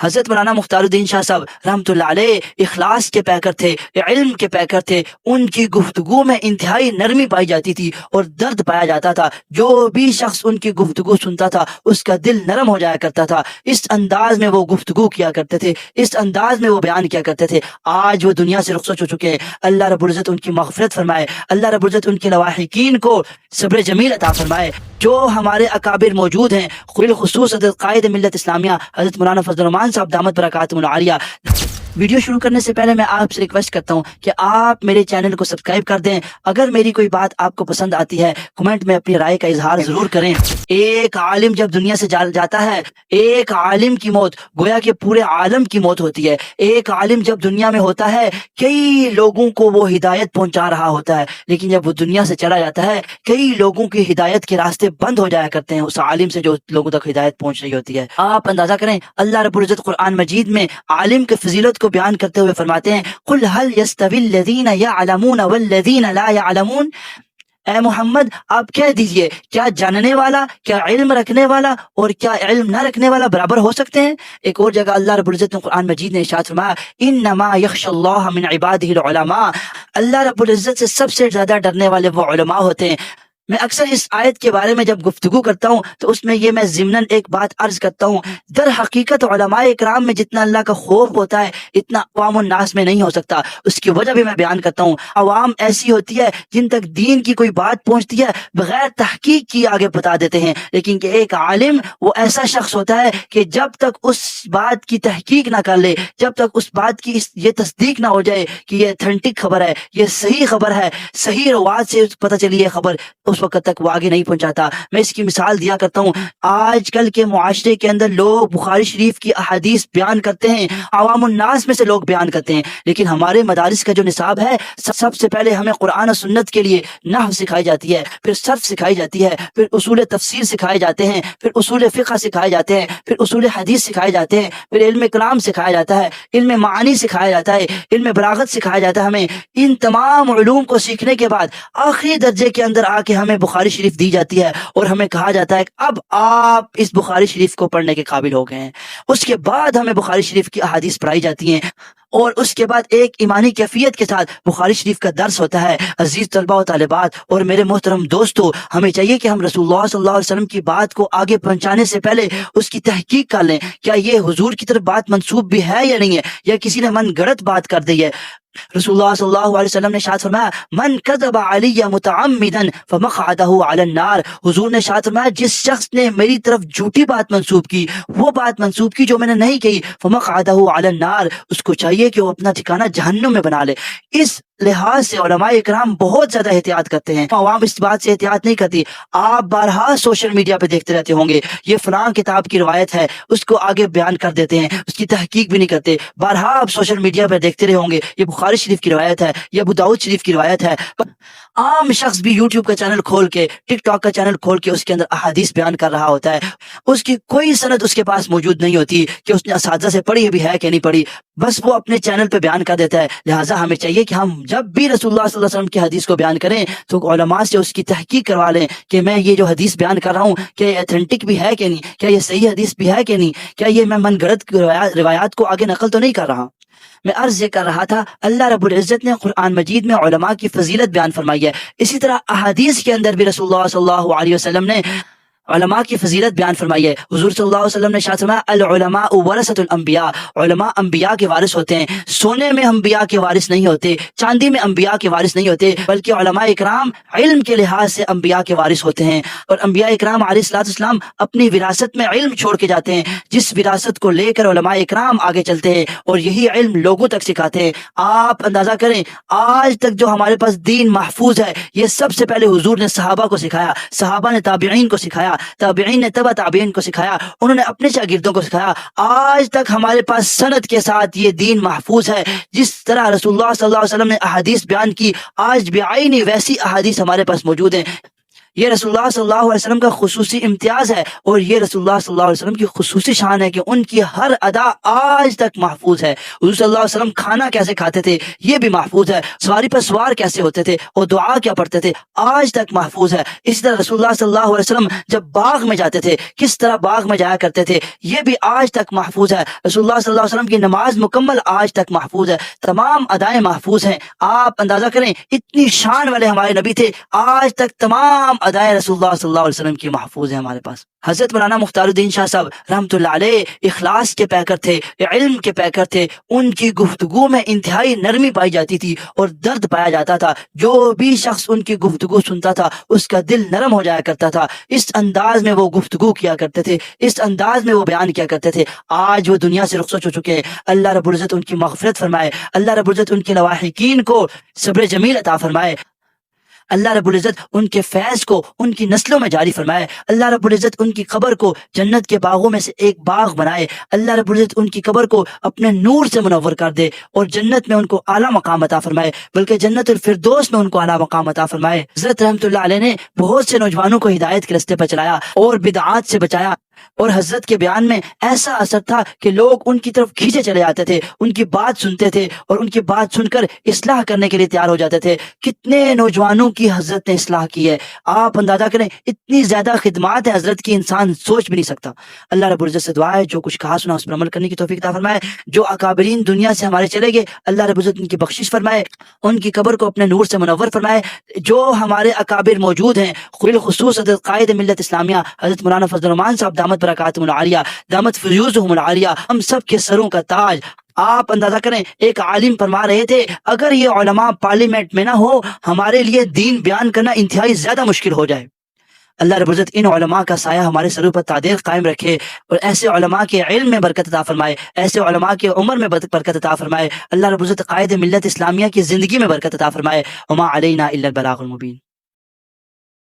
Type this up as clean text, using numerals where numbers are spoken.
حضرت مولانا مختار الدین شاہ صاحب رحمۃ اللہ علیہ اخلاص کے پیکر تھے، علم کے پیکر تھے. ان کی گفتگو میں انتہائی نرمی پائی جاتی تھی اور درد پایا جاتا تھا. جو بھی شخص ان کی گفتگو سنتا تھا اس کا دل نرم ہو جایا کرتا تھا. اس انداز میں وہ گفتگو کیا کرتے تھے، اس انداز میں وہ بیان کیا کرتے تھے. آج وہ دنیا سے رخصت ہو چکے ہیں. اللہ رب العزت ان کی مغفرت فرمائے، اللہ رب العزت ان کے لواحقین کو صبر جمیل عطا فرمائے. جو ہمارے اکابر موجود ہیں، بالخصوص حضرت قائد ملت اسلامیہ حضرت مولانا فضل الرحمان صاحب دامت برکاتہم العالیہ. ویڈیو شروع کرنے سے پہلے میں آپ سے ریکویسٹ کرتا ہوں کہ آپ میرے چینل کو سبسکرائب کر دیں. اگر میری کوئی بات آپ کو پسند آتی ہے کمنٹ میں اپنی رائے کا اظہار ضرور کریں. ایک عالم جب دنیا سے جاتا ہے، ایک عالم کی موت گویا کہ پورے عالم کی موت ہوتی ہے. ایک عالم جب دنیا میں ہوتا ہے کئی لوگوں کو وہ ہدایت پہنچا رہا ہوتا ہے، لیکن جب وہ دنیا سے چلا جاتا ہے کئی لوگوں کی ہدایت کے راستے بند ہو جایا کرتے ہیں اس عالم سے جو لوگوں تک ہدایت پہنچ رہی ہوتی ہے. آپ اندازہ کریں، اللہ رب العزت قرآن مجید میں عالم کی فضیلت کو بیان کرتے ہوئے فرماتے ہیں قل هل يستوي الذين يعلمون والذين لا يعلمون. اے محمد آپ کہہ دیجئے کیا جاننے والا، کیا علم رکھنے والا اور کیا علم نہ رکھنے والا برابر ہو سکتے ہیں؟ ایک اور جگہ اللہ رب العزت نے قرآن مجید نے ارشاد فرمایا انما یخشى اللہ من عباده العلماء. اللہ رب العزت سے سب سے زیادہ ڈرنے والے وہ علماء ہوتے ہیں. میں اکثر اس آیت کے بارے میں جب گفتگو کرتا ہوں تو اس میں یہ میں ضمناً ایک بات عرض کرتا ہوں، در حقیقت علماء اکرام میں جتنا اللہ کا خوف ہوتا ہے اتنا عوام الناس میں نہیں ہو سکتا. اس کی وجہ بھی میں بیان کرتا ہوں. عوام ایسی ہوتی ہے جن تک دین کی کوئی بات پہنچتی ہے بغیر تحقیق کی آگے بتا دیتے ہیں، لیکن کہ ایک عالم وہ ایسا شخص ہوتا ہے کہ جب تک اس بات کی تحقیق نہ کر لے، جب تک اس بات کی یہ تصدیق نہ ہو جائے کہ یہ اتھینٹک خبر ہے، یہ صحیح خبر ہے، صحیح روایت سے پتہ چلی ہے خبر، اس وقت تک وہ آگے نہیں پہنچاتا. میں اس کی مثال دیا کرتا ہوں. آج کل کے معاشرے کے اندر لوگ بخاری شریف کی احادیث بیان کرتے ہیں، عوام الناس میں سے لوگ بیان کرتے ہیں، لیکن ہمارے مدارس کا جو نصاب ہے سب سے پہلے ہمیں قرآن و سنت کے لیے نحو سکھائی جاتی ہے، پھر صرف سکھائی جاتی ہے، پھر اصول تفسیر سکھائے جاتے ہیں، پھر اصول فقہ سکھائے جاتے ہیں، پھر اصول حدیث سکھائے جاتے ہیں، پھر علم کلام سکھایا جاتا ہے، علم معانی سکھایا جاتا ہے، علم بلاغت سکھایا جاتا ہے. ہمیں ان تمام علوم کو سیکھنے کے بعد آخری درجے کے اندر آ کے ہمیں بخاری شریف دی جاتی ہے اور ہمیں کہا جاتا ہے کہ اب آپ اس بخاری شریف کو پڑھنے کے قابل ہو گئے ہیں. اس کے بعد ہمیں بخاری شریف کی احادیث پڑھائی جاتی ہیں اور اس کے بعد ایک ایمانی کیفیت کے ساتھ بخاری شریف کا درس ہوتا ہے. عزیز طلباء و طالبات اور میرے محترم دوستو، ہمیں چاہیے کہ ہم رسول اللہ صلی اللہ علیہ وسلم کی بات کو آگے پہنچانے سے پہلے اس کی تحقیق کر لیں. کیا یہ حضور کی طرف بات منسوب بھی ہے یا نہیں ہے، یا کسی نے من گڑت بات کر دی ہے؟ رسول اللہ صلی اللہ علیہ وسلم نے ارشاد فرمایا من کذب علی متعمدا فمقعدہ علی النار. حضور نے ارشاد فرمایا جس شخص نے میری طرف جھوٹی بات منسوب کی، وہ بات منسوب کی جو میں نے نہیں کہی، فمقعدہ علی النار، اس کو چاہیے کہ وہ اپنا ٹھکانہ جہنم میں بنا لے. اس لحاظ سے علماء اکرام بہت زیادہ احتیاط کرتے ہیں. عوام اس بات سے احتیاط نہیں کرتی. آپ بارہا سوشل میڈیا پہ دیکھتے رہتے ہوں گے یہ فلاں کتاب کی روایت ہے، اس کو آگے بیان کر دیتے ہیں، اس کی تحقیق بھی نہیں کرتے. بارہا آپ سوشل میڈیا پہ دیکھتے رہے ہوں گے یہ بخاری شریف کی روایت ہے، یہ ابو داؤد شریف کی روایت ہے. عام شخص بھی یوٹیوب کا چینل کھول کے، ٹک ٹاک کا چینل کھول کے اس کے اندر احادیث بیان کر رہا ہوتا ہے. اس کی کوئی سند اس کے پاس موجود نہیں ہوتی کہ اس نے اساتذہ سے پڑھی بھی ہے کہ نہیں پڑھی، بس وہ اپنے چینل پہ بیان کر دیتا ہے. لہٰذا ہمیں چاہیے کہ ہم جب بھی رسول اللہ صلی اللہ علیہ وسلم کی حدیث کو بیان کریں تو علماء سے اس کی تحقیق کروا لیں کہ میں یہ جو حدیث بیان کر رہا ہوں کیا یہ اتھینٹک بھی ہے کہ نہیں، کیا یہ صحیح حدیث بھی ہے کہ نہیں، کیا یہ میں من گڑت روایات کو آگے نقل تو نہیں کر رہا. میں عرض یہ کر رہا تھا اللہ رب العزت نے قرآن مجید میں علماء کی فضیلت بیان فرمائی ہے. اسی طرح احادیث کے اندر بھی رسول اللہ صلی اللہ علیہ وسلم نے علماء کی فضیلت بیان فرمائی ہے. حضور صلی اللہ علیہ وسلم نے ارشاد فرمایا العلماء ورثۃ الانبیاء، علماء انبیاء کے وارث ہوتے ہیں. سونے میں انبیاء کے وارث نہیں ہوتے، چاندی میں انبیاء کے وارث نہیں ہوتے، بلکہ علماء اکرام علم کے لحاظ سے انبیاء کے وارث ہوتے ہیں. اور انبیاء اکرام علیہ الصلوۃ والسلام اپنی وراثت میں علم چھوڑ کے جاتے ہیں، جس وراثت کو لے کر علماء اکرام آگے چلتے ہیں اور یہی علم لوگوں تک سکھاتے ہیں. آپ اندازہ کریں آج تک جو ہمارے پاس دین محفوظ ہے یہ سب سے پہلے حضور نے صحابہ کو سکھایا، صحابہ نے تابعین کو سکھایا، تابعین نے تبع تابعین کو سکھایا، انہوں نے اپنے شاگردوں کو سکھایا. آج تک ہمارے پاس سند کے ساتھ یہ دین محفوظ ہے. جس طرح رسول اللہ صلی اللہ علیہ وسلم نے احادیث بیان کی آج بعینی ویسی احادیث ہمارے پاس موجود ہیں. یہ رسول اللہ صلی اللہ علیہ وسلم کا خصوصی امتیاز ہے، اور یہ رسول اللہ صلی اللہ علیہ وسلم کی خصوصی شان ہے کہ ان کی ہر ادا آج تک محفوظ ہے۔ حضور صلی اللہ علیہ وسلم کھانا کیسے کھاتے تھے یہ بھی محفوظ ہے، سواری پر سوار کیسے ہوتے تھے اور دعا کیا پڑھتے تھے آج تک محفوظ ہے۔ اسی طرح رسول اللہ صلی اللہ علیہ وسلم جب باغ میں جاتے تھے کس طرح باغ میں جایا کرتے تھے یہ بھی آج تک محفوظ ہے۔ رسول اللہ صلی اللہ علیہ وسلم کی نماز مکمل آج تک محفوظ ہے، تمام ادائیں محفوظ ہیں۔ آپ اندازہ کریں اتنی شان والے ہمارے نبی تھے، آج تک تمام ادائیں رسول اللہ صلی اللہ علیہ وسلم کی محفوظ ہیں ہمارے پاس۔ حضرت مولانا مختار الدین شاہ صاحب رحمۃ اللہ علیہ اخلاص کے پیکر تھے، علم کے پیکر تھے۔ ان کی گفتگو میں انتہائی نرمی پائی جاتی تھی اور درد پایا جاتا تھا، جو بھی شخص ان کی گفتگو سنتا تھا اس کا دل نرم ہو جایا کرتا تھا۔ اس انداز میں وہ گفتگو کیا کرتے تھے، اس انداز میں وہ بیان کیا کرتے تھے۔ آج وہ دنیا سے رخصت ہو چکے ہیں، اللہ رب العزت ان کی مغفرت فرمائے، اللہ رب العزت ان کے لواحقین کو صبر جمیل عطا فرمائے، اللہ رب العزت ان کے فیض کو ان کی نسلوں میں جاری فرمائے، اللہ رب العزت ان کی قبر کو جنت کے باغوں میں سے ایک باغ بنائے، اللہ رب العزت ان کی قبر کو اپنے نور سے منور کر دے اور جنت میں ان کو اعلیٰ مقام عطا فرمائے، بلکہ جنت الفردوس میں ان کو اعلیٰ مقام عطا فرمائے۔ حضرت رحمۃ اللہ علیہ نے بہت سے نوجوانوں کو ہدایت کے راستے پر چلایا اور بدعات سے بچایا، اور حضرت کے بیان میں ایسا اثر تھا کہ لوگ ان کی طرف کھینچے چلے جاتے تھے، ان کی بات سنتے تھے اور ان کی بات سن کر اصلاح کرنے کے لیے تیار ہو جاتے تھے۔ کتنے نوجوانوں کی حضرت نے اصلاح کی ہے، آپ اندازہ کریں، اتنی زیادہ خدمات ہے حضرت کی انسان سوچ بھی نہیں سکتا۔ اللہ رب العزت سے دعا ہے جو کچھ کہا سنا اس پر عمل کرنے کی توفیق عطا فرمائے، جو اکابرین دنیا سے ہمارے چلے گئے اللہ رب العزت ان کی بخشش فرمائے، ان کی قبر کو اپنے نور سے منور فرمائے۔ جو ہمارے اکابر موجود ہیں بالخصوص حضرت قائد ملت اسلامیہ حضرت مولانا فضل الرحمان صاحب دامت برکاتہم العالیہ، دامت فیوزہم العالیہ، ہم سب کے سروں کا تاج۔ آپ اندازہ کریں، ایک عالم فرما رہے تھے اگر یہ علماء پارلیمنٹ میں نہ ہو ہمارے لیے دین بیان کرنا انتہائی زیادہ مشکل ہو جائے۔ اللہ رب العزت ان علماء کا سایہ ہمارے سروں پر تعدیل قائم رکھے اور ایسے علماء کے علم میں برکت عطا فرمائے، ایسے علماء کے عمر میں برکت عطا فرمائے۔ اللہ رب العزت قائد ملت اسلامیہ کی زندگی میں برکت عطا فرمائے۔ وما علینا الا البلاغ المبین۔